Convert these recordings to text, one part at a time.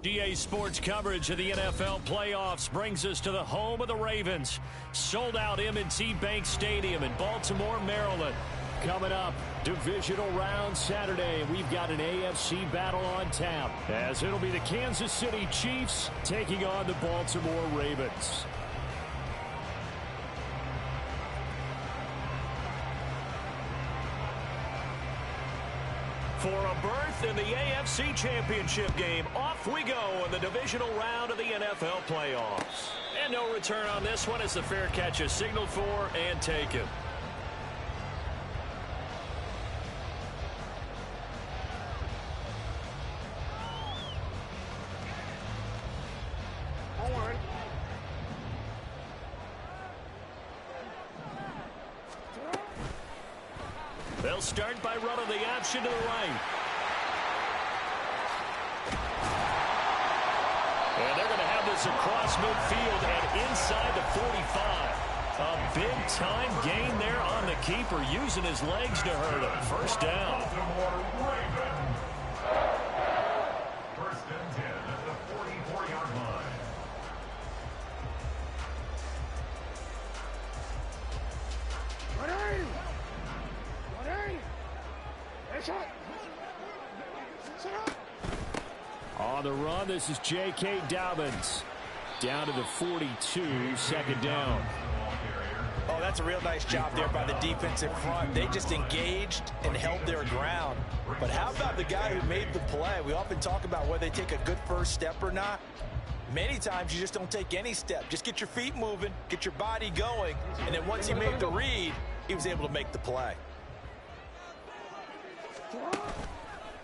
EA Sports coverage of the NFL playoffs brings us to the home of the Ravens. Sold out M&T Bank Stadium in Baltimore, Maryland. Coming up, divisional round Saturday. We've got an AFC battle on tap, as it'll be the Kansas City Chiefs taking on the Baltimore Ravens. For a berth in the AFC Championship game, off we go in the divisional round of the NFL playoffs. And no return on this one as the fair catch is signaled for and taken. They'll start by running the option to the right. And they're going to have this across midfield and inside the 45. A big-time gain there on the keeper, using his legs to hurt him. First down. First and 10 at the 44-yard line. On the run, this is J.K. Dobbins. Down to the 42, second down. Oh, that's a real nice job there by the defensive front. They just engaged and held their ground. But how about the guy who made the play? We often talk about whether they take a good first step or not. Many times you just don't take any step. Just get your feet moving, get your body going, and then once he made the read, he was able to make the play.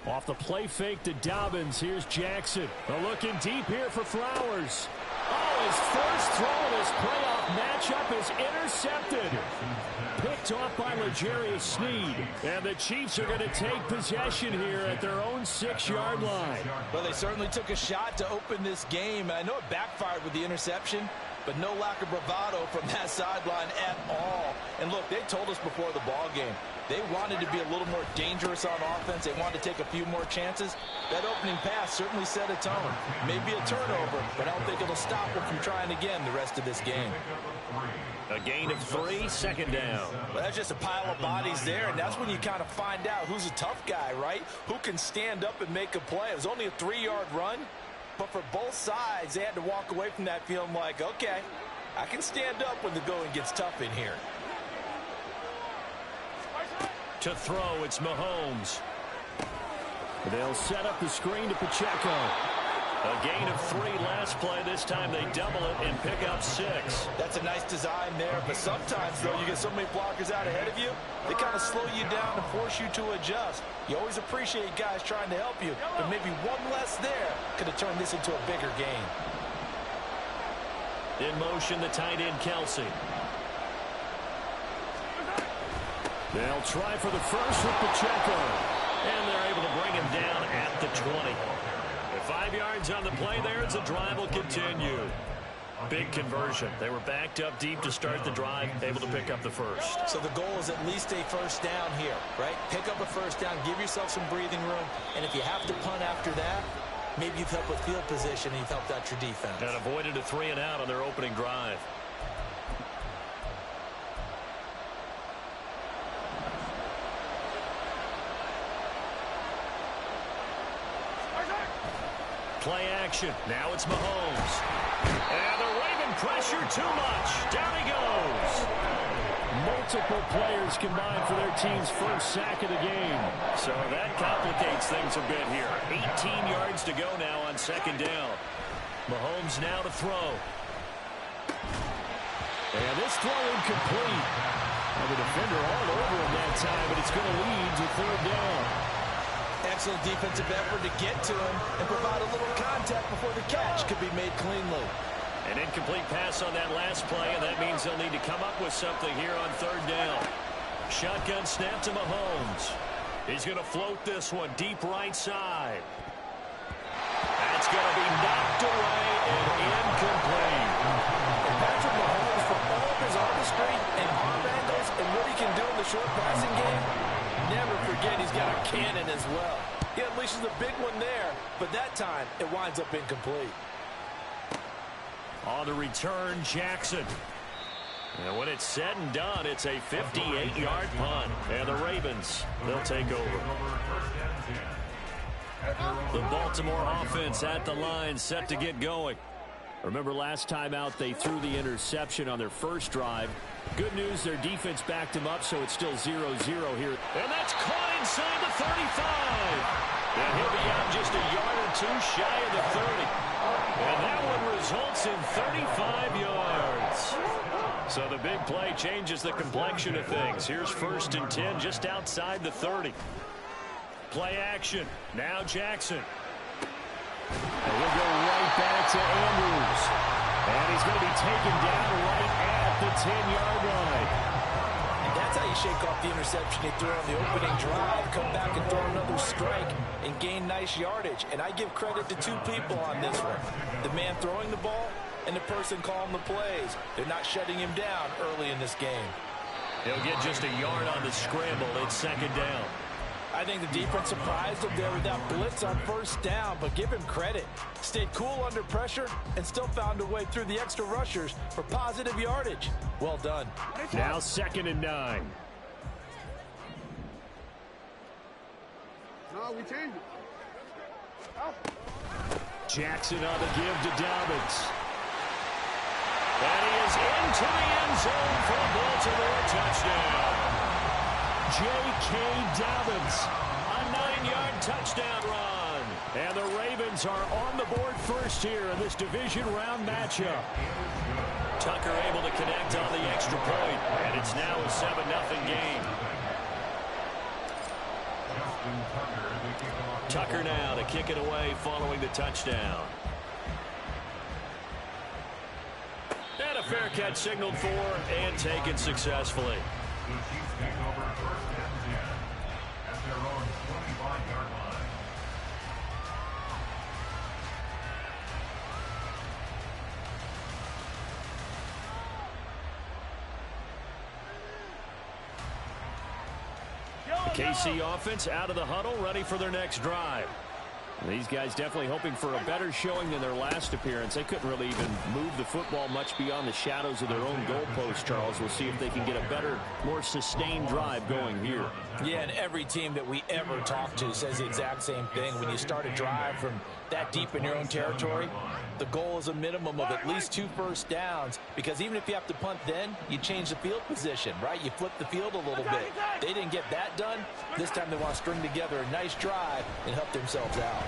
Off the play fake to Dobbins, here's Jackson. They're looking deep here for Flowers. Oh, his first throw in his playoff matchup is intercepted. Picked off by L'Jarius Sneed. And the Chiefs are going to take possession here at their own 6-yard line. Well, they certainly took a shot to open this game. And I know it backfired with the interception, but no lack of bravado from that sideline at all. And look, they told us before the ball game, they wanted to be a little more dangerous on offense. They wanted to take a few more chances. That opening pass certainly set a tone. Maybe a turnover, but I don't think it'll stop them from trying again the rest of this game. A gain of 3, second down. Well, that's just a pile of bodies there, and that's when you kind of find out who's a tough guy, right? Who can stand up and make a play. It was only a 3-yard run, but for both sides, they had to walk away from that feeling like, okay, I can stand up when the going gets tough in here. To throw, it's Mahomes. They'll set up the screen to Pacheco. A gain of 3 last play. This time they double it and pick up 6. That's a nice design there, but sometimes, though, you get so many blockers out ahead of you, they kind of slow you down and force you to adjust. You always appreciate guys trying to help you, but maybe one less there could have turned this into a bigger gain. In motion, the tight end, Kelsey. They'll try for the first with Pacheco. And they're able to bring him down at the 20. With 5 yards on the play there, the drive will continue. Big conversion. They were backed up deep to start the drive, able to pick up the first. So the goal is at least a first down here, right? Pick up a first down, give yourself some breathing room, and if you have to punt after that, maybe you've helped with field position and you've helped out your defense. And avoided a 3-and-out on their opening drive. Play action. Now it's Mahomes. And they're waving pressure too much. Down he goes. Multiple players combined for their team's first sack of the game. So that complicates things a bit here. 18 yards to go now on second down. Mahomes now to throw. And this throw incomplete. And the defender all over him that time, but it's going to lead to third down. Excellent defensive effort to get to him and provide a little contact before the catch could be made cleanly. An incomplete pass on that last play, and that means they'll need to come up with something here on third down. Shotgun snap to Mahomes. He's going to float this one deep right side. That's going to be knocked away and incomplete. And Patrick Mahomes, for all of his artistry and arm angles and what he can do in the short passing game, never forget he's got a cannon as well. He unleashes a big one there, but that time it winds up incomplete. On the return, Jackson. And when it's said and done, it's a 58-yard punt. And the Ravens, they'll take over. The Baltimore offense at the line, set to get going. Remember last time out, they threw the interception on their first drive. Good news, their defense backed them up, so it's still 0-0 here. And that's caught inside the 35. And he'll be out just a yard or two shy of the 30. And that one results in 35 yards. So the big play changes the complexion of things. Here's 1st and 10 just outside the 30. Play action. Now Jackson. And he'll go right back to Andrews. And he's going to be taken down right at the 10-yard line. And that's how you shake off the interception you threw on the opening drive, come back and throw another strike, and gain nice yardage. And I give credit to two people on this one. The man throwing the ball and the person calling the plays. They're not shutting him down early in this game. He'll get just a yard on the scramble. It's 2nd down. I think the defense surprised him there with that blitz on 1st down, but give him credit. Stayed cool under pressure and still found a way through the extra rushers for positive yardage. Well done. Now 2nd and 9. No, we changed it. Oh. Jackson on the give to Dobbins. And he is into the end zone for a Baltimore touchdown. J.K. Dobbins, a 9-yard touchdown run. And the Ravens are on the board first here in this division round matchup. Tucker able to connect on the extra point, and it's now a 7-0 game. Tucker now to kick it away following the touchdown. And a fair catch signaled for and taken successfully. The Chiefs take over 1st and 10 at their own 25-yard line. KC offense out of the huddle, ready for their next drive. These guys definitely hoping for a better showing than their last appearance. They couldn't really even move the football much beyond the shadows of their own goalpost, Charles. We'll see if they can get a better, more sustained drive going here. Yeah, and every team that we ever talk to says the exact same thing. When you start a drive from that deep in your own territory, the goal is a minimum of at least 2 first downs, because even if you have to punt then, you change the field position, right? You flip the field a little bit. They didn't get that done. This time they want to string together a nice drive and help themselves out.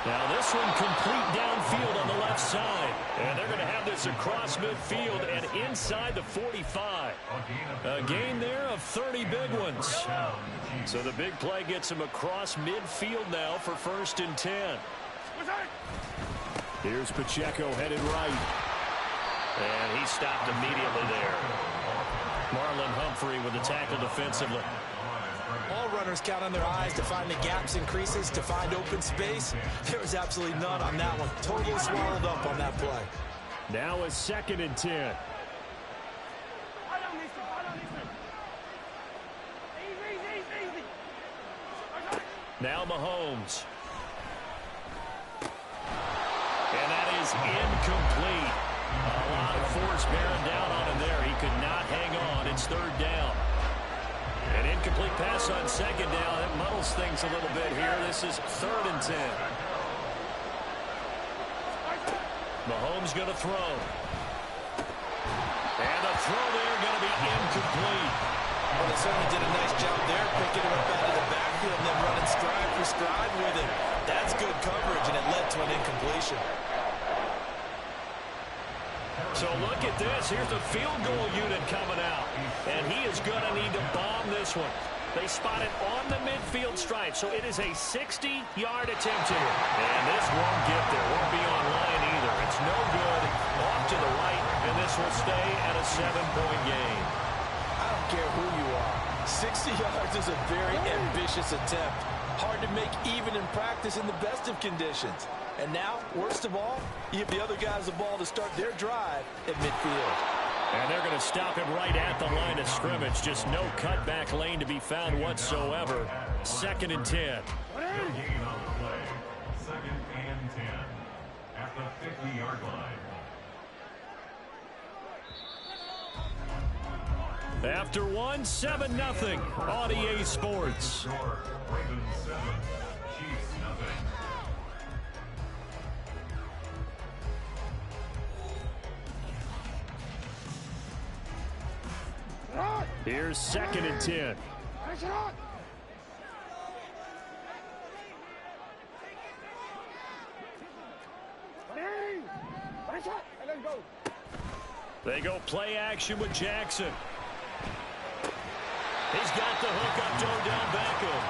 Now this one complete downfield on the left side. And they're going to have this across midfield and inside the 45. A gain there of 30 big ones. So the big play gets him across midfield now for 1st and 10. Here's Pacheco headed right. And he stopped immediately there. Marlon Humphrey with the tackle defensively. All runners count on their eyes to find the gaps and creases, to find open space. There was absolutely none on that one. Totally swallowed up on that play. Now a 2nd and 10. Now Mahomes. And that is incomplete. A lot of force bearing down on him there. He could not hang on. It's 3rd down. An incomplete pass on 2nd down. That muddles things a little bit here. This is 3rd and 10. Mahomes going to throw. And the throw there going to be incomplete. Well, they certainly did a nice job there, picking him up out of the backfield and then running stride for stride with him. That's good coverage, and it led to an incompletion. So look at this. Here's the field goal unit coming out. And he is going to need to bomb this one. They spot it on the midfield stripe. So it is a 60-yard attempt here. And this won't get there. Won't be on line either. It's no good. Off to the right. And this will stay at a 7-point game. I don't care who you are. 60 yards is a very ambitious attempt. Hard to make even in practice in the best of conditions. And now, worst of all, you give the other guys the ball to start their drive at midfield. And they're going to stop him right at the line of scrimmage. Just no cutback lane to be found whatsoever. 2nd and 10. Gain on the play. 2nd and 10 at the 50-yard line. After one, 7-0 on EA Sports. Ravens 7, Chiefs nothing. Here's 2nd and 10. They go play action with Jackson. He's got the hook up to Odell Beckham.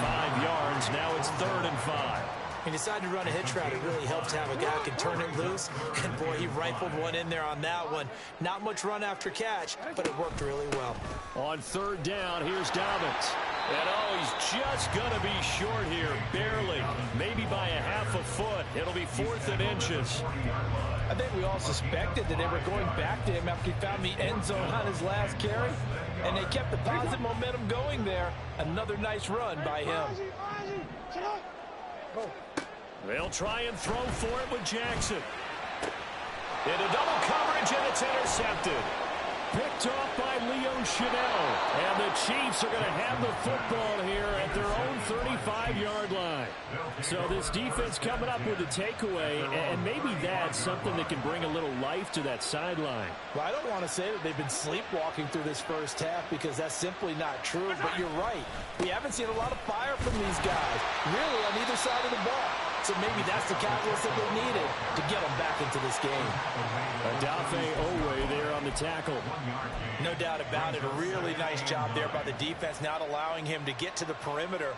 5 yards. Now it's 3rd and 5. He decided to run a hitch route. It really helps to have a guy who can turn it loose. And, boy, he rifled one in there on that one. Not much run after catch, but it worked really well. On 3rd down, here's Dobbins. And, oh, he's just going to be short here. Barely. Maybe by a half a foot. It'll be 4th and inches. I think we all suspected that they were going back to him after he found the end zone on his last carry. And they kept the positive momentum going there. Another nice run by him. They'll try and throw for it with Jackson. Into double coverage, and it's intercepted. Picked off by Leo Chanel. And the Chiefs are going to have the football here at their own 35-yard line. So this defense coming up with a takeaway, and maybe that's something that can bring a little life to that sideline. Well, I don't want to say that they've been sleepwalking through this first half because that's simply not true, but you're right. We haven't seen a lot of fire from these guys, really, on either side of the ball. So maybe that's the catalyst that they needed to get them back into this game. Adafe Owe there on the tackle. No doubt about it. A really nice job there by the defense, not allowing him to get to the perimeter.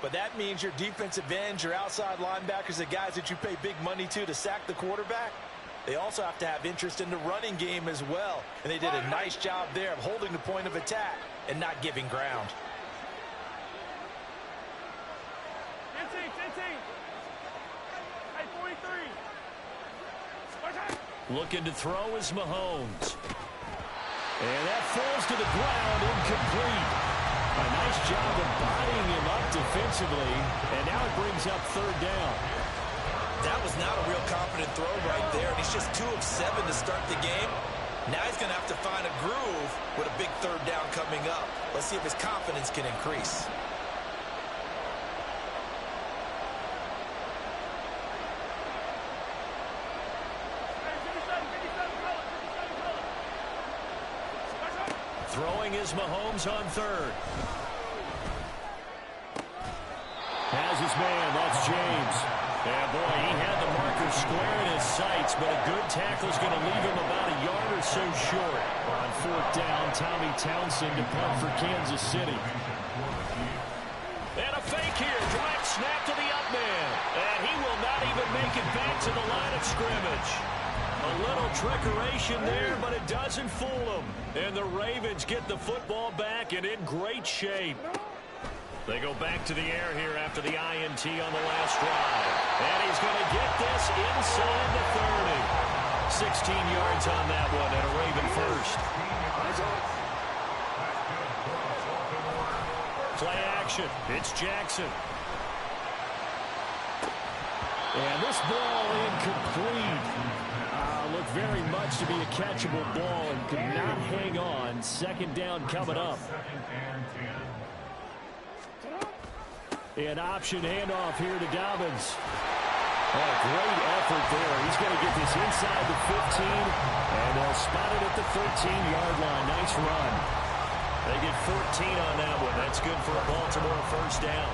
But that means your defensive ends, your outside linebackers, the guys that you pay big money to sack the quarterback, they also have to have interest in the running game as well. And they did a nice job there of holding the point of attack and not giving ground. Looking to throw is Mahomes. And that falls to the ground, incomplete. A nice job of bodying him up defensively, and now it brings up 3rd down. That was not a real confident throw right there, and he's just 2 of 7 to start the game. Now he's going to have to find a groove with a big 3rd down coming up. Let's see if his confidence can increase. Throwing is Mahomes on 3rd. Has his man, that's James. Yeah, boy, he had the marker square in his sights, but a good tackle's going to leave him about a yard or so short. On 4th down, Tommy Townsend to punt for Kansas City. And a fake here. Drive snap to the up man. And he will not even make it back to the line of scrimmage. A little trickeration there, but it doesn't fool them. And the Ravens get the football back and in great shape. They go back to the air here after the INT on the last drive. And he's going to get this inside the 30. 16 yards on that one and a Raven first. Play action. It's Jackson. And this ball incomplete. Looked very much to be a catchable ball and could not hang on. 2nd down coming up. An option handoff here to Dobbins. Oh, great effort there. He's going to get this inside the 15, and they'll spot it at the 13-yard line. Nice run. They get 14 on that one. That's good for a Baltimore 1st down.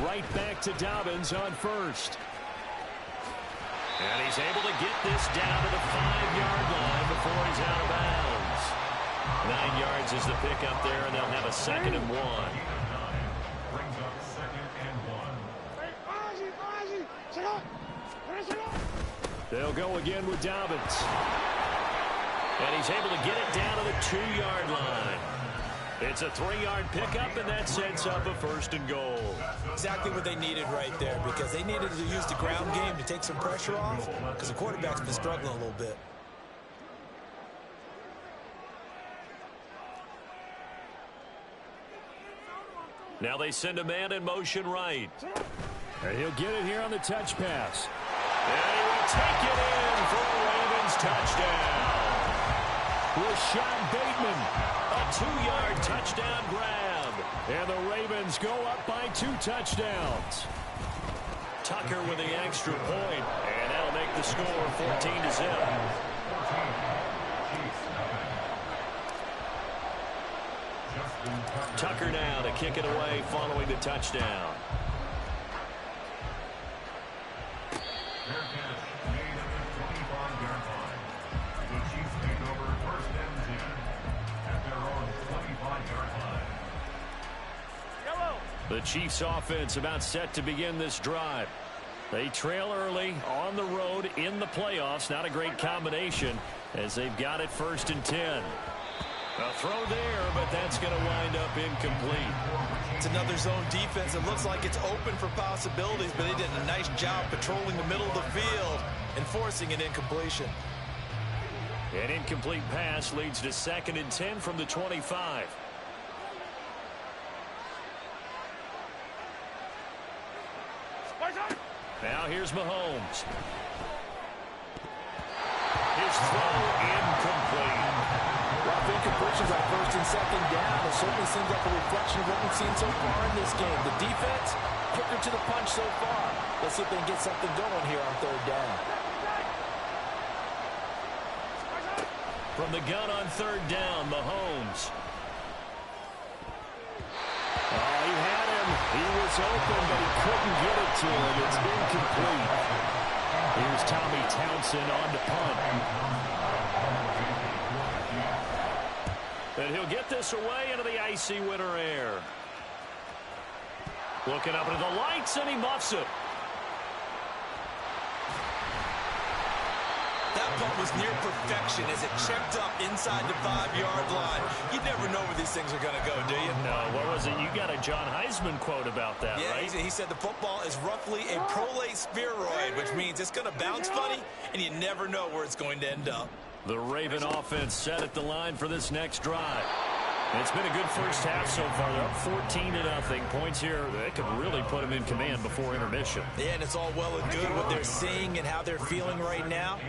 Right back to Dobbins on 1st. And he's able to get this down to the 5-yard line before he's out of bounds. 9 yards is the pickup there, and they'll have a 2nd and 1. Brings up 2nd and 1. They'll go again with Dobbins. And he's able to get it down to the 2-yard line. It's a 3-yard pickup, and that sets up a 1st and goal. Exactly what they needed right there, because they needed to use the ground game to take some pressure off, because the quarterback's been struggling a little bit. Now they send a man in motion right. And he'll get it here on the touch pass. And he will take it in for a Ravens touchdown. Rashad Bateman. A 2-yard touchdown grab. And the Ravens go up by 2 touchdowns. Tucker with the extra point. And that'll make the score 14-0. Tucker now to kick it away following the touchdown. Fair catch made at the 25-yard line. The Chiefs take over 1st and 10 at their own 25-yard line. The Chiefs offense about set to begin this drive. They trail early on the road in the playoffs. Not a great combination as they've got it 1st and 10. A throw there, but that's going to wind up incomplete. It's another zone defense. It looks like it's open for possibilities, but they did a nice job patrolling the middle of the field and forcing an incompletion. An incomplete pass leads to 2nd and 10 from the 25. Now here's Mahomes. His throw incomplete. Rough incompletions on 1st and 2nd down. It certainly seems like a reflection of what we've seen so far in this game. The defense, quicker to the punch so far. Let's see if they can get something going here on 3rd down. From the gun on 3rd down, Mahomes. Oh, he had him. He was open, but he couldn't get it to him. It's incomplete. Here's Tommy Townsend on to punt. And he'll get this away into the icy winter air. Looking up into the lights, and he muffs it. That punt was near perfection as it checked up inside the 5-yard line. You never know where these things are going to go, do you? No, what was it? You got a John Heisman quote about that, yeah, right? He said the football is roughly a prolate spheroid, which means it's going to bounce funny, and you never know where it's going to end up. The Raven offense set at the line for this next drive. It's been a good first half so far. They're up 14-0. Points here, they could really put them in command before intermission. Yeah, and it's all well and good what they're seeing and how they're feeling right now.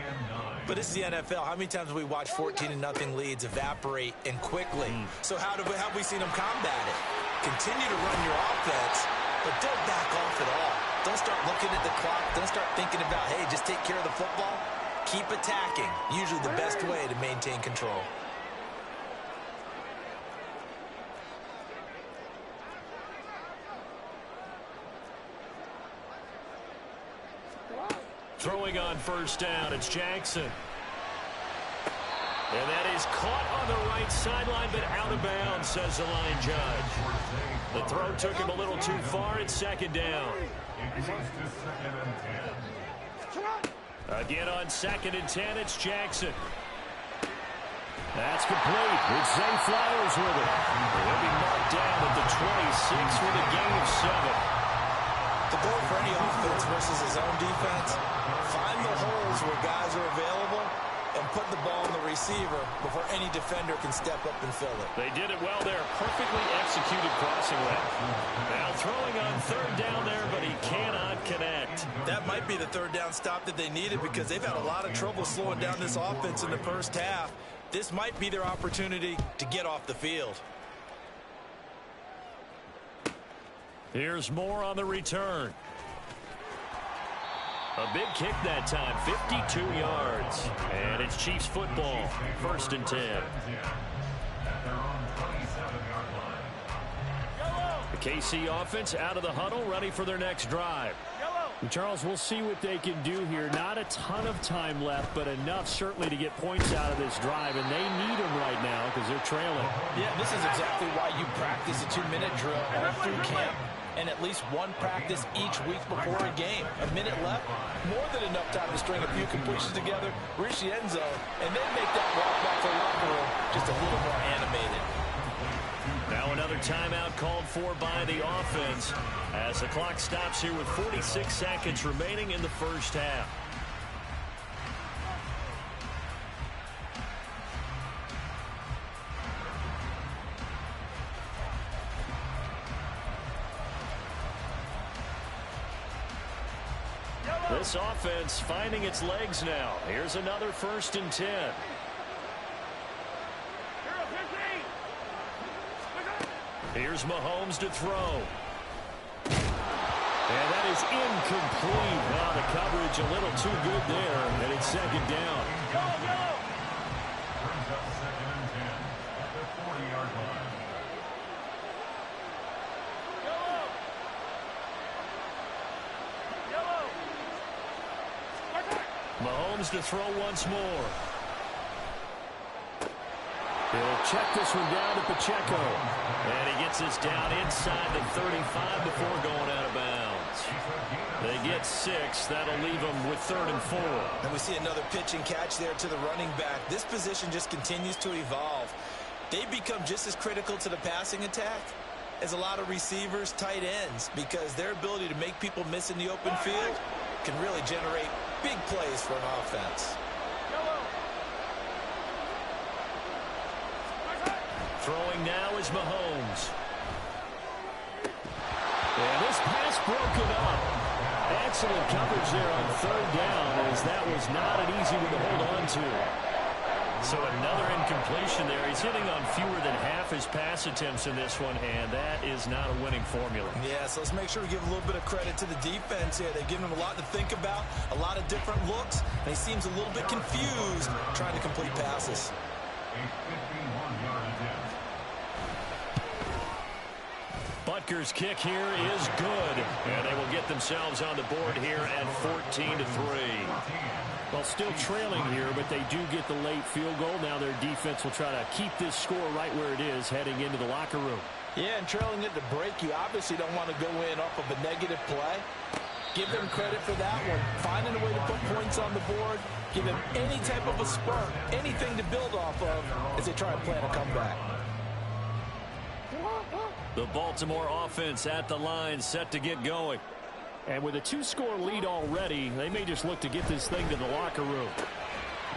But this is the NFL. How many times have we watched 14-0 leads evaporate and quickly? So how have we seen them combat it? Continue to run your offense, but don't back off at all. Don't start looking at the clock. Don't start thinking about, hey, just take care of the football. Keep attacking. Usually the best way to maintain control. Throwing on 1st down, it's Jackson. And that is caught on the right sideline, but out of bounds, says the line judge. The throw took him a little too far. It's 2nd down. Again on 2nd and 10, it's Jackson. That's complete. It's Zay Flowers with it. He'll be marked down at the 26 with a gain of 7. The goal for any offense versus his own defense, find the holes where guys are available and put the ball in the receiver before any defender can step up and fill it. They did it well there. Perfectly executed crossing route. Now throwing on 3rd down there, but he cannot connect. That might be the 3rd down stop that they needed because they've had a lot of trouble slowing down this offense in the first half. This might be their opportunity to get off the field. Here's more on the return. A big kick that time, 52 yards. And it's Chiefs football, 1st and 10. The KC offense out of the huddle, ready for their next drive. And Charles, we'll see what they can do here. Not a ton of time left, but enough certainly to get points out of this drive. And they need them right now because they're trailing. Yeah, this is exactly why you practice a 2-minute drill all through camp. and at least one practice each week before a game. A minute left, more than enough time to string a few completions together, reach the end zone, and then make that walk back to the locker room just a little more animated. Now another timeout called for by the offense as the clock stops here with 46 seconds remaining in the first half. This offense finding its legs now. Here's another 1st and 10. Here's Mahomes to throw. And that is incomplete. Wow, the coverage a little too good there, and it's 2nd down. Brings up 2nd and 10 at the 40-yard line. Mahomes to throw once more. He'll check this one down to Pacheco. And he gets this down inside the 35 before going out of bounds. They get 6. That'll leave them with 3rd and 4. And we see another pitch and catch there to the running back. This position just continues to evolve. They become just as critical to the passing attack as a lot of receivers, tight ends, because their ability to make people miss in the open field can really generate big plays for an offense. Throwing now is Mahomes. And this pass broken up. Excellent coverage there on 3rd down, as that was not an easy one to hold on to. So another incompletion there. He's hitting on fewer than half his pass attempts in this one, and that is not a winning formula. Yeah, so let's make sure we give a little bit of credit to the defense here. They've given him a lot to think about, a lot of different looks, and he seems a little bit confused trying to complete passes. A 51-yard attempt. Butker's kick here is good, and they will get themselves on the board here at 14-3. Well, still trailing here, but they do get the late field goal. Now their defense will try to keep this score right where it is heading into the locker room. Yeah, and trailing it to break, you obviously don't want to go in off of a negative play. Give them credit for that one. Finding a way to put points on the board, give them any type of a spark, anything to build off of as they try and plan a comeback. The Baltimore offense at the line, set to get going. And with a 2-score lead already, they may just look to get this thing to the locker room.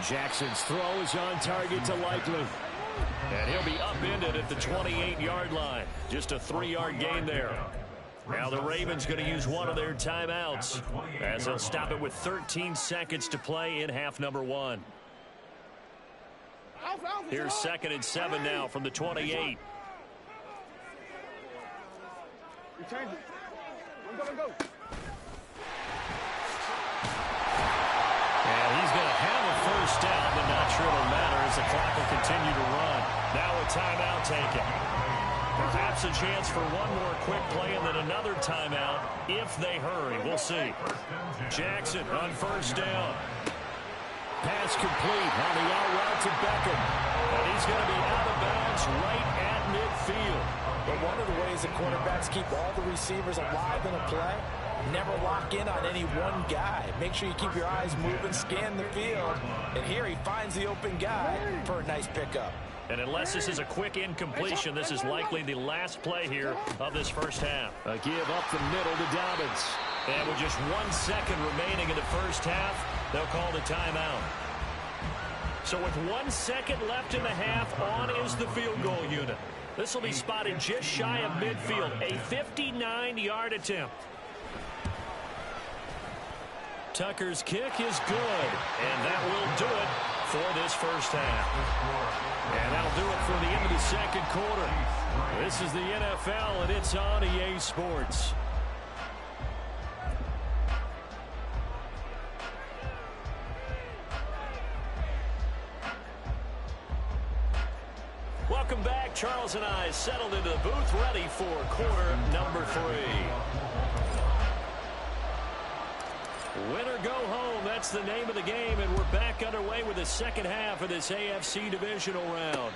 Jackson's throw is on target to Likely. And he'll be upended at the 28-yard line. Just a 3-yard gain there. Now the Ravens going to use one of their timeouts as they'll stop it with 13 seconds to play in half number 1. Here's 2nd and 7 now from the 28. Change it. Go. And he's going to have a 1st down, but not sure it'll matter as the clock will continue to run. Now a timeout taken. Perhaps a chance for one more quick play and then another timeout if they hurry. We'll see. Jackson on 1st down. Pass complete on the out route to Beckham. And he's going to be out of bounds right at midfield. But one of the ways that quarterbacks keep all the receivers alive in a play, never lock in on any one guy. Make sure you keep your eyes moving, scan the field. And here he finds the open guy for a nice pickup. And unless this is a quick incompletion, this is likely the last play here of this first half. A give up the middle to Dobbins. And with just 1 second remaining in the first half, they'll call the timeout. So with 1 second left in the half, on is the field goal unit. This will be spotted just shy of midfield. A 59-yard attempt. Tucker's kick is good. And that will do it for this first half. And that'll do it for the end of the second quarter. This is the NFL, and it's on EA Sports. Welcome back. Charles and I settled into the booth, ready for quarter number 3. Win or go home, that's the name of the game, and we're back underway with the second half of this AFC divisional round.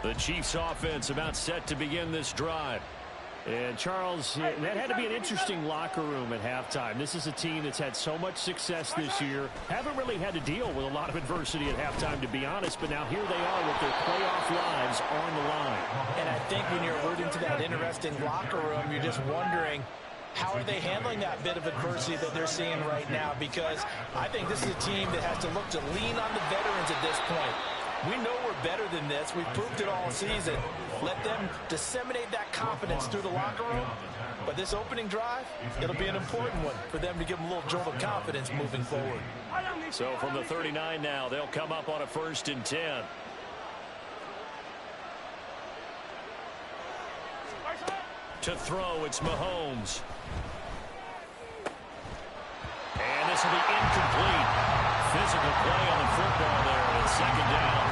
The Chiefs offense about set to begin this drive. And Charles, that had to be an interesting locker room at halftime. This is a team that's had so much success this year. Haven't really had to deal with a lot of adversity at halftime, to be honest. But now here they are with their playoff lives on the line. And I think when you're alluding to that interesting locker room, you're just wondering, how are they handling that bit of adversity that they're seeing right now? Because I think this is a team that has to look to lean on the veterans at this point. We know we're better than this. We've proved it all season. Let them disseminate that confidence through the locker room. But this opening drive, it'll be an important one for them to give them a little jolt of confidence moving forward. So from the 39 now, they'll come up on a 1st and 10. To throw, it's Mahomes. And this will be incomplete. Physical play on the football there, and it's 2nd down.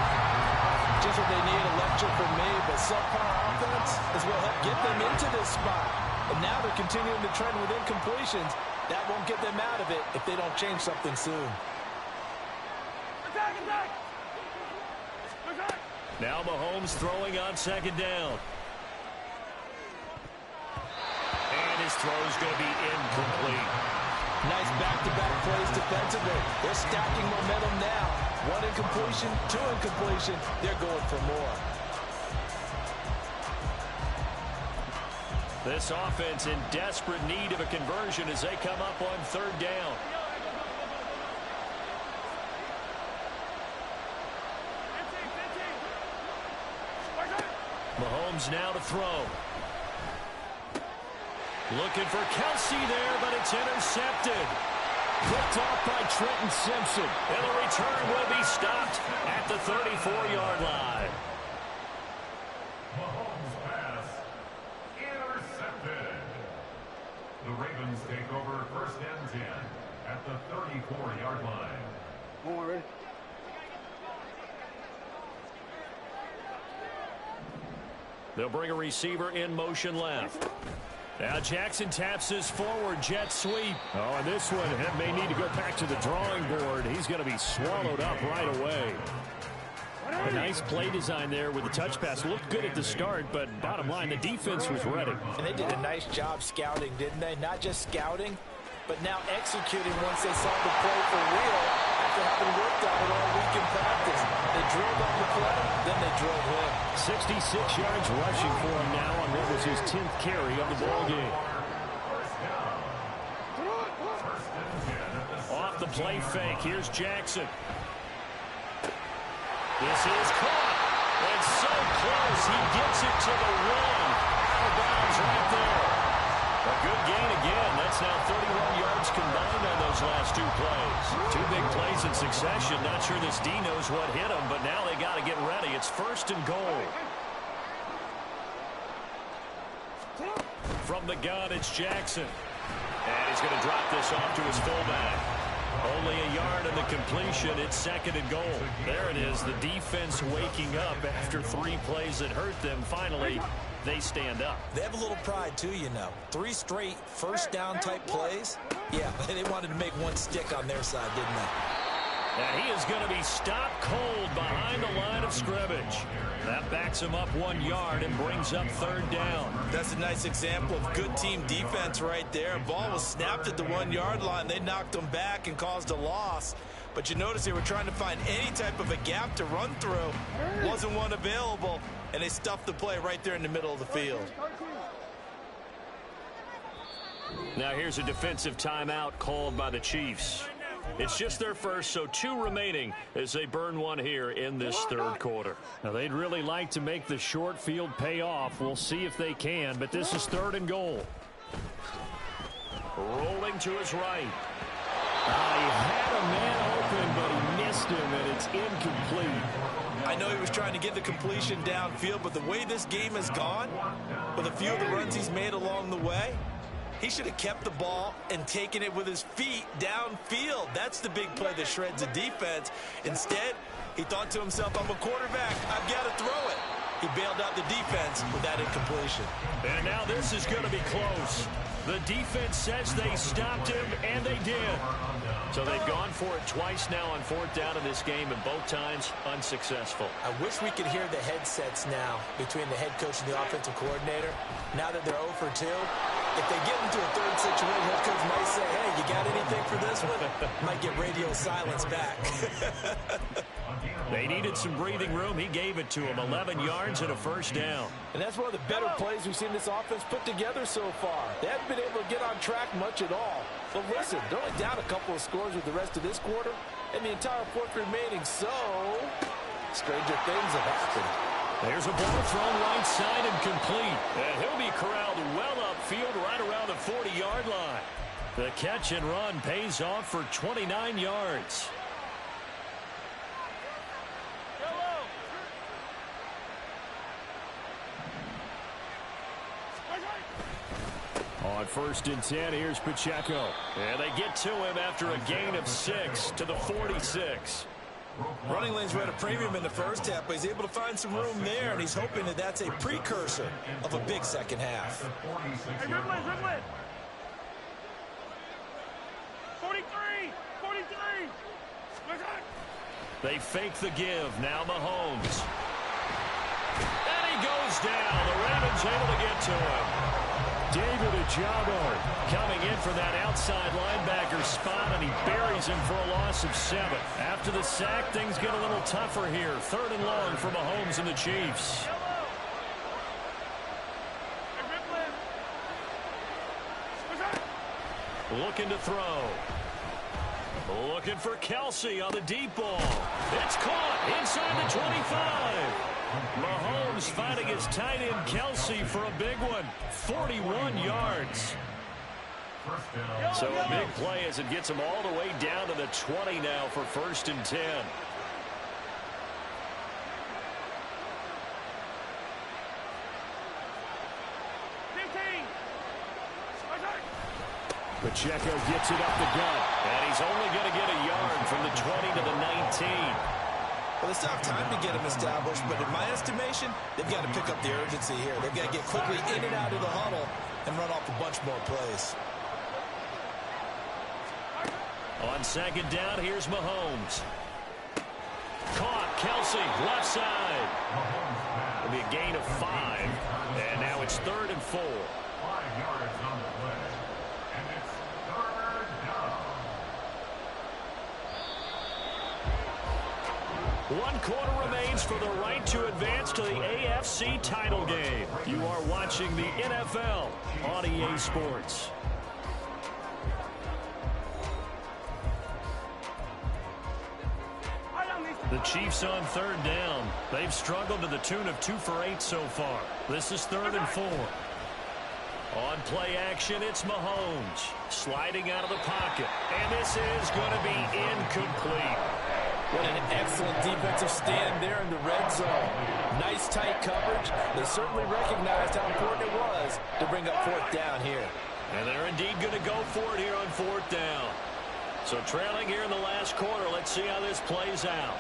Just what they need, a lecture from me, but subpar offense is what helped get them into this spot. And now they're continuing to trend with incompletions. That won't get them out of it if they don't change something soon. Now Mahomes throwing on 2nd down. And his throw is going to be incomplete. Nice back-to-back plays defensively. They're stacking momentum now. 1 incompletion, 2 incompletion. They're going for more. This offense in desperate need of a conversion as they come up on 3rd down. Mahomes now to throw. Looking for Kelsey there, but it's intercepted. Picked off by Trenton Simpson. And the return will be stopped at the 34-yard line. Mahomes pass intercepted. The Ravens take over 1st and 10 at the 34-yard line. Come on, ready? They'll bring a receiver in motion left. Now Jackson taps his forward jet sweep. Oh, and this one may need to go back to the drawing board. He's going to be swallowed up right away. A nice play design there with the touch pass. Looked good at the start, but bottom line, the defense was ready. And they did a nice job scouting, didn't they? Not just scouting, but now executing once they saw the play for real after having worked on it all week in practice. They drilled on the play, then they drilled him. 66 yards rushing for him now on what was his 10th carry of the ball game. Off the play fake, here's Jackson. This is caught. It's so close, he gets it to the one. Out of bounds right there. A good gain again. That's now 31 yards combined on those last 2 plays. 2 big plays in succession. Not sure this D knows what hit him, but now they got to get ready. It's 1st and goal. From the gun, it's Jackson. And he's going to drop this off to his fullback. Only a yard in the completion. It's 2nd and goal. There it is. The defense waking up after 3 plays that hurt them. Finally, they stand up. They have a little pride, too, you know. 3 straight first-down type plays. Yeah, they wanted to make one stick on their side, didn't they? And he is going to be stopped cold behind the line of scrimmage. That backs him up 1 yard and brings up 3rd down. That's a nice example of good team defense right there. Ball was snapped at the 1-yard line. They knocked him back and caused a loss. But you notice they were trying to find any type of a gap to run through. Wasn't one available, and they stuffed the play right there in the middle of the field. Now here's a defensive timeout called by the Chiefs. It's just their first, so 2 remaining as they burn 1 here in this 3rd quarter. Now they'd really like to make the short field pay off. We'll see if they can, but this is 3rd and goal. Rolling to his right. He had a man open, but he missed him, and it's incomplete. I know he was trying to get the completion downfield, but the way this game has gone, with a few of the runs he's made along the way, he should have kept the ball and taken it with his feet downfield. That's the big play that shreds the defense. Instead, he thought to himself, I'm a quarterback. I've got to throw it. He bailed out the defense with that incompletion. And now this is going to be close. The defense says they stopped him, and they did. So they've gone for it twice now on fourth down in this game, and both times unsuccessful. I wish we could hear the headsets now between the head coach and the offensive coordinator. Now that they're 0 for 2, if they get into a third situation, head coach might say, hey, you got anything for this one? Might get radio silence back. They needed some breathing room. He gave it to him. 11 yards and a first down. And that's one of the better plays we've seen this offense put together so far. They haven't been able to get on track much at all. But listen, they're only down a couple of scores with the rest of this quarter, and the entire fourth remaining, so stranger things have happened. There's a ball thrown right side and complete. And he'll be corralled well upfield right around the 40-yard line. The catch and run pays off for 29 yards. On 1st and 10, here's Pacheco. And they get to him after a gain of 6 to the 46. Running lanes were at a premium in the first half, but he's able to find some room there, and he's hoping that that's a precursor of a big second half. Hey, Ridley, Ridley. 43, 43. They fake the give. Now Mahomes. And he goes down. The Ravens able to get to him. David Ojabo coming in for that outside linebacker spot, and he buries him for a loss of 7. After the sack, things get a little tougher here. 3rd and long for Mahomes and the Chiefs. Looking to throw. Looking for Kelsey on the deep ball. It's caught inside the 25. Mahomes finding his tight end Kelsey for a big one. 41 yards. So a big play as it gets him all the way down to the 20 now for 1st and 10. Pacheco gets it up the gut. And he's only going to get a yard from the 20 to the 19. Well, they still have time to get him established, but in my estimation, they've got to pick up the urgency here. They've got to get quickly in and out of the huddle and run off a bunch more plays. On 2nd down, here's Mahomes. Caught, Kelsey, left side. It'll be a gain of 5, and now it's 3rd and 4. 5 yards on the play. And it's 3rd down. 1 quarter remains for the right to advance to the AFC title game. You are watching the NFL on EA Sports. The Chiefs on 3rd down. They've struggled to the tune of 2 for 8 so far. This is 3rd and 4. On play action, it's Mahomes sliding out of the pocket. And this is going to be incomplete. What an excellent defensive stand there in the red zone. Nice tight coverage. They certainly recognized how important it was to bring up 4th down here. And they're indeed going to go for it here on 4th down. So trailing here in the last quarter. Let's see how this plays out.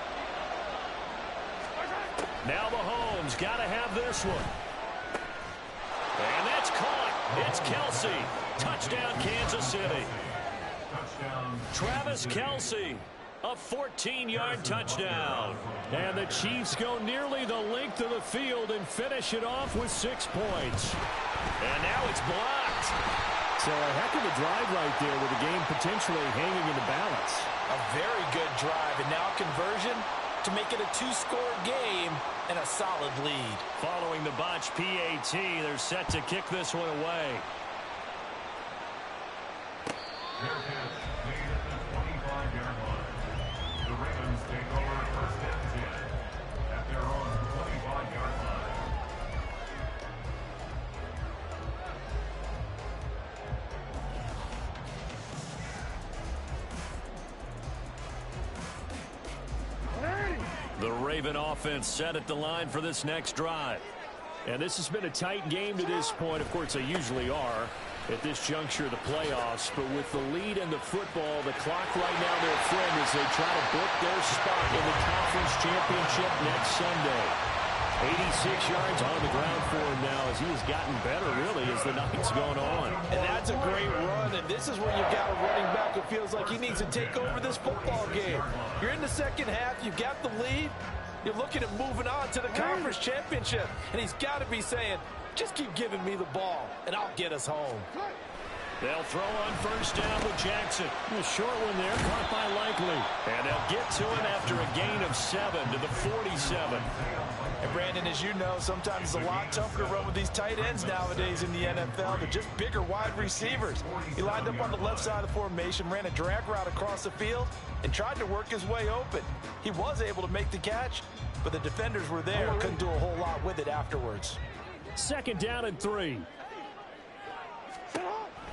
Now Mahomes got to have this one. And that's caught. It's Kelsey. Touchdown, Kansas City. Travis Kelsey. A 14-yard touchdown. And the Chiefs go nearly the length of the field and finish it off with 6 points. And now it's blocked. So a heck of a drive right there with the game potentially hanging in the balance. A very good drive, and now conversion to make it a 2-score game and a solid lead. Following the botch PAT, they're set to kick this one away. The Raven offense set at the line for this next drive. And this has been a tight game to this point. Of course, they usually are at this juncture of the playoffs. But with the lead in the football, the clock right now their friend as they try to book their spot in the conference championship next Sunday. 86 yards on the ground for him now as he has gotten better, really, as the night's gone on. And that's a great run, and this is where you've got a running back who feels like he needs to take over this football game. You're in the second half, you've got the lead, you're looking at moving on to the conference championship, and he's got to be saying, just keep giving me the ball, and I'll get us home. They'll throw on first down with Jackson. A short one there, caught by Likely. And they'll get to him after a gain of 7 to the 47. And Brandon, as you know, sometimes it's a lot tougher to run with these tight ends nowadays in the NFL. They're just bigger wide receivers. He lined up on the left side of the formation, ran a drag route across the field, and tried to work his way open. He was able to make the catch, but the defenders were there and couldn't do a whole lot with it afterwards. Second down and 3.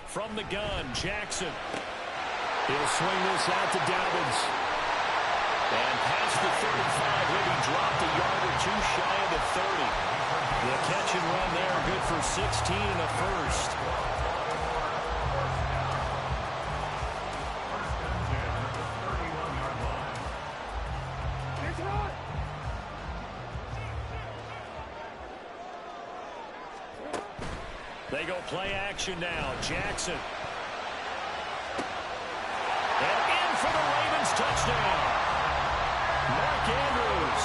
From the gun, Jackson. He'll swing this out to Dobbins. And past the 35, he'll be dropped a yard or two shy of the 30. The catch and run there, good for 16 and a first. They go play action now. Jackson. And in for the Ravens touchdown. Mark Andrews,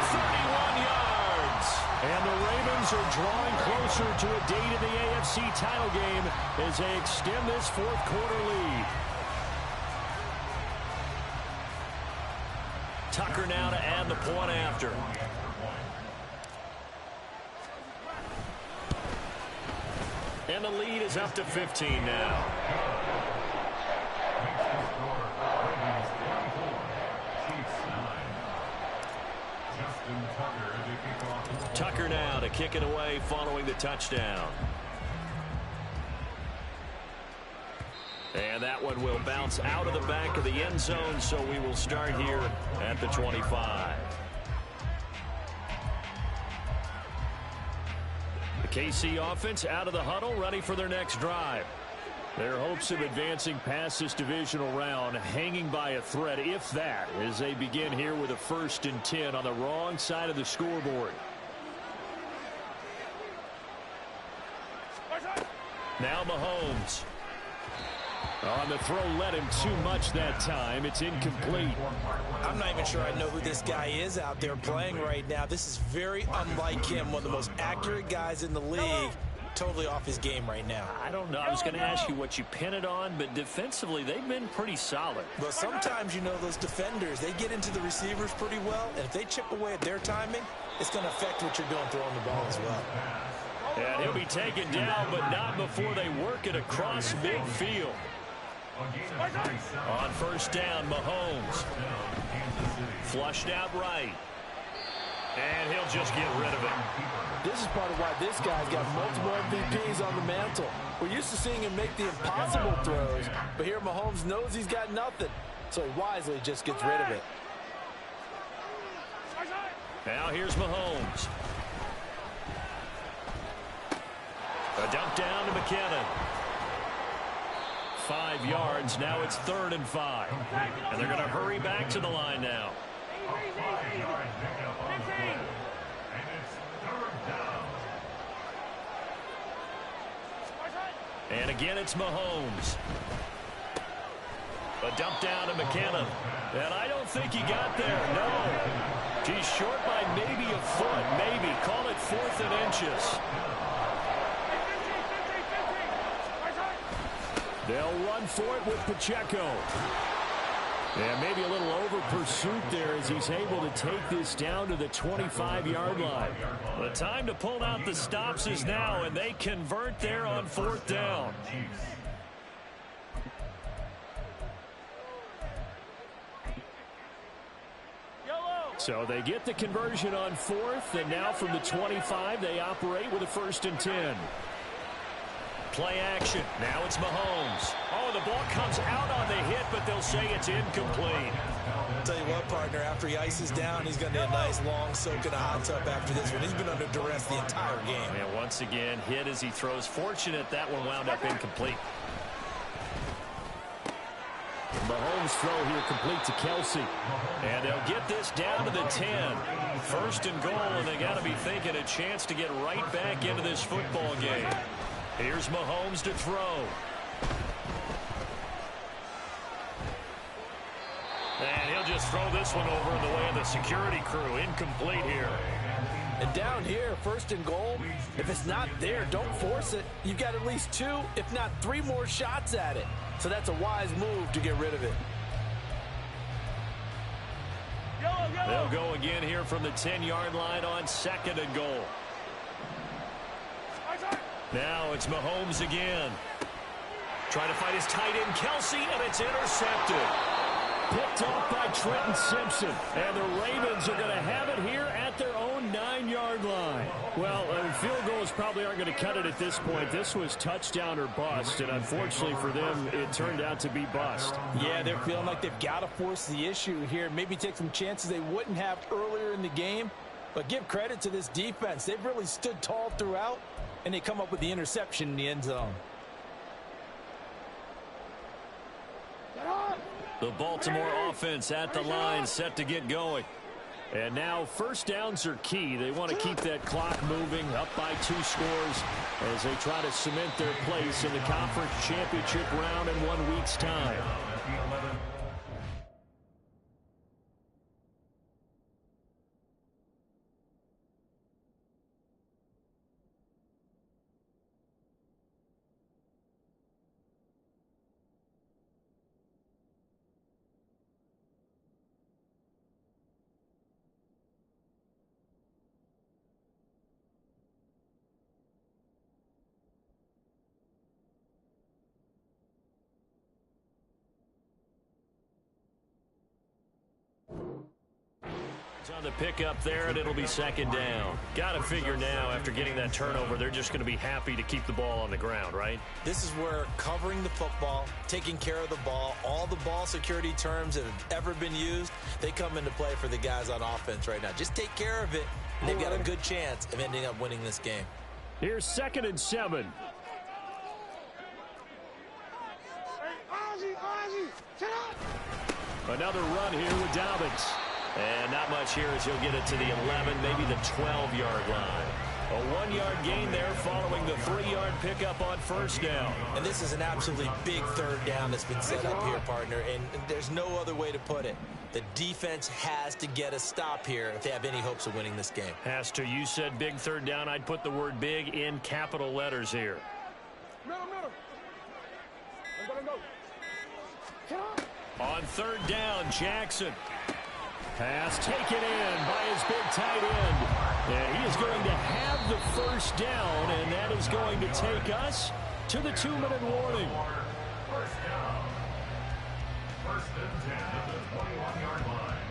31 yards. And the Ravens are drawing closer to a date in the AFC title game as they extend this fourth quarter lead. Tucker now to add the point after. And the lead is up to 15 now. Tucker now to kick it away following the touchdown. And that one will bounce out of the back of the end zone, so we will start here at the 25. The KC offense out of the huddle, ready for their next drive. Their hopes of advancing past this divisional round hanging by a thread, if that, as they begin here with a 1st and 10 on the wrong side of the scoreboard. Now Mahomes. On the throw, led him too much that time. It's incomplete. I'm not even sure I know who this guy is out there playing right now. This is very unlike him, one of the most accurate guys in the league. Totally off his game right now. I don't know. I was going to ask you what you pin it on, but defensively, they've been pretty solid. But sometimes, you know, those defenders, they get into the receivers pretty well, and if they chip away at their timing, it's going to affect what you're doing throwing the ball as well. And he'll be taken down, but not before they work it across midfield. On first down, Mahomes. Flushed out right. And he'll just get rid of it. This is part of why this guy's got multiple MVPs on the mantle. We're used to seeing him make the impossible throws, but here Mahomes knows he's got nothing, so he wisely just gets rid of it. Now here's Mahomes. A dump down to McKinnon. 5 yards. Now it's 3rd and 5. And they're going to hurry back to the line now. And again, it's Mahomes. A dump down to McKinnon. And I don't think he got there. No. He's short by maybe a foot. Maybe. Call it 4th and inches. They'll run for it with Pacheco. And maybe a little over pursuit there as he's able to take this down to the 25-yard line. The time to pull out the stops is now, and they convert there on 4th down. So they get the conversion on 4th, and now from the 25, they operate with a 1st and 10. Play action. Now it's Mahomes. Oh, the ball comes out on the hit, but they'll say it's incomplete. I'll tell you what, partner, after he ices down, he's going to need a nice long soak in a hot tub after this one. He's been under duress the entire game. And once again, hit as he throws. Fortunate that one wound up incomplete. Mahomes' throw here complete to Kelsey. And they'll get this down to the 10. First and goal, and they got to be thinking a chance to get right back into this football game. Here's Mahomes to throw. And he'll just throw this one over in the way of the security crew. Incomplete here. And down here, first and goal, if it's not there, don't force it. You've got at least 2, if not 3 more shots at it. So that's a wise move to get rid of it. They'll go again here from the 10-yard line on second and goal. Now it's Mahomes again. Trying to find his tight end, Kelsey, and it's intercepted. Picked off by Trenton Simpson. And the Ravens are going to have it here at their own 9-yard line. Well, field goals probably aren't going to cut it at this point. This was touchdown or bust, and unfortunately for them, it turned out to be bust. Yeah, they're feeling like they've got to force the issue here. Maybe take some chances they wouldn't have earlier in the game. But give credit to this defense. They've really stood tall throughout, and they come up with the interception in the end zone. The Baltimore offense at the line, set to get going. And now first downs are key. They want to keep that clock moving, up by 2 scores as they try to cement their place in the conference championship round in 1 week's time. On the pickup there, and it'll be second down. Got to figure now, after getting that turnover, they're just going to be happy to keep the ball on the ground, right? This is where covering the football, taking care of the ball, all the ball security terms that have ever been used, they come into play for the guys on offense right now. Just take care of it, and they've got a good chance of ending up winning this game. Here's 2nd and 7. Another run here with Dobbins. And not much here as he'll get it to the 11, maybe the 12-yard line. A 1-yard gain there following the 3-yard pickup on first down. And this is an absolutely big third down that's been set up here, partner, and there's no other way to put it. The defense has to get a stop here if they have any hopes of winning this game. Has to. You said big third down. I'd put the word big in capital letters here. On third down, Jackson. Pass taken in by his big tight end. And he is going to have the first down, and that is going to take us to the 2-minute warning. First down. First and 10 at the 21-yard line.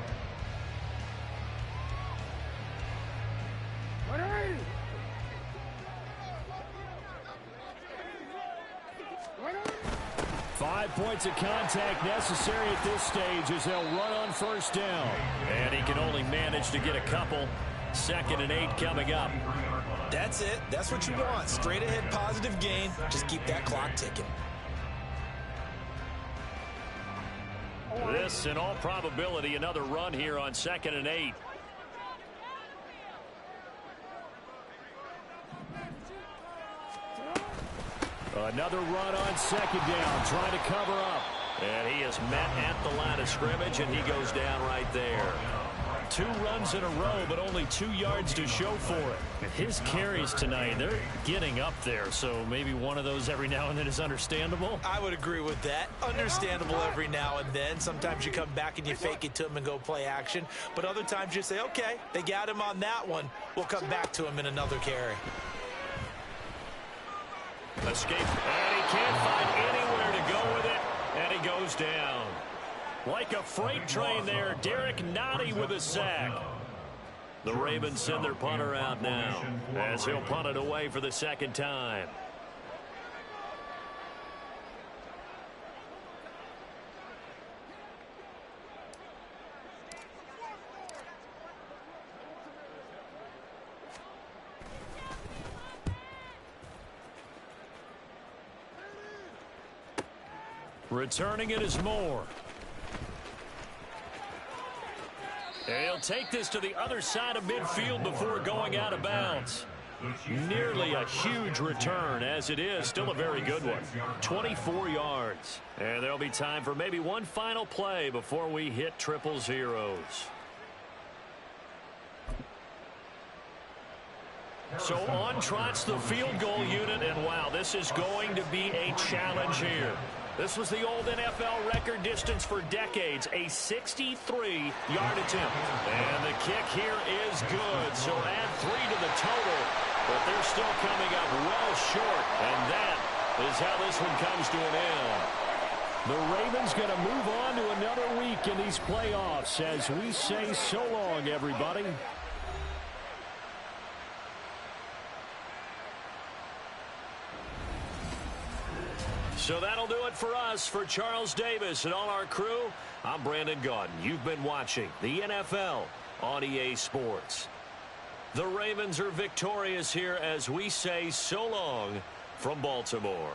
Ready? 5 points of contact necessary at this stage as they'll run on first down. And he can only manage to get a couple. 2nd and 8 coming up. That's it. That's what you want. Straight ahead positive gain. Just keep that clock ticking. This, in all probability, another run here on 2nd and 8. Another run on 2nd down, trying to cover up. And he is met at the line of scrimmage, and he goes down right there. 2 runs in a row, but only 2 yards to show for it. And his carries tonight, they're getting up there, so maybe one of those every now and then is understandable. I would agree with that. Understandable every now and then. Sometimes you come back and you fake it to him and go play action. But other times you say, okay, they got him on that one. We'll come back to him in another carry. Escape, and he can't find anywhere to go with it, and he goes down. Like a freight train there, Derek Nottie with a sack. The Ravens send their punter out now as he'll punt it away for the 2nd time. Returning it is Moore. And he'll take this to the other side of midfield before going out of bounds. Nearly a huge return as it is. Still a very good one. 24 yards. And there'll be time for maybe one final play before we hit triple zeros. So on trots the field goal unit, and wow, this is going to be a challenge here. This was the old NFL record distance for decades, a 63-yard attempt. And the kick here is good, so add 3 to the total, but they're still coming up well short, and that is how this one comes to an end. The Ravens going to move on to another week in these playoffs as we say so long, everybody. So that'll do it for us. For Charles Davis and all our crew, I'm Brandon Gaudin. You've been watching the NFL on EA Sports. The Ravens are victorious here as we say so long from Baltimore.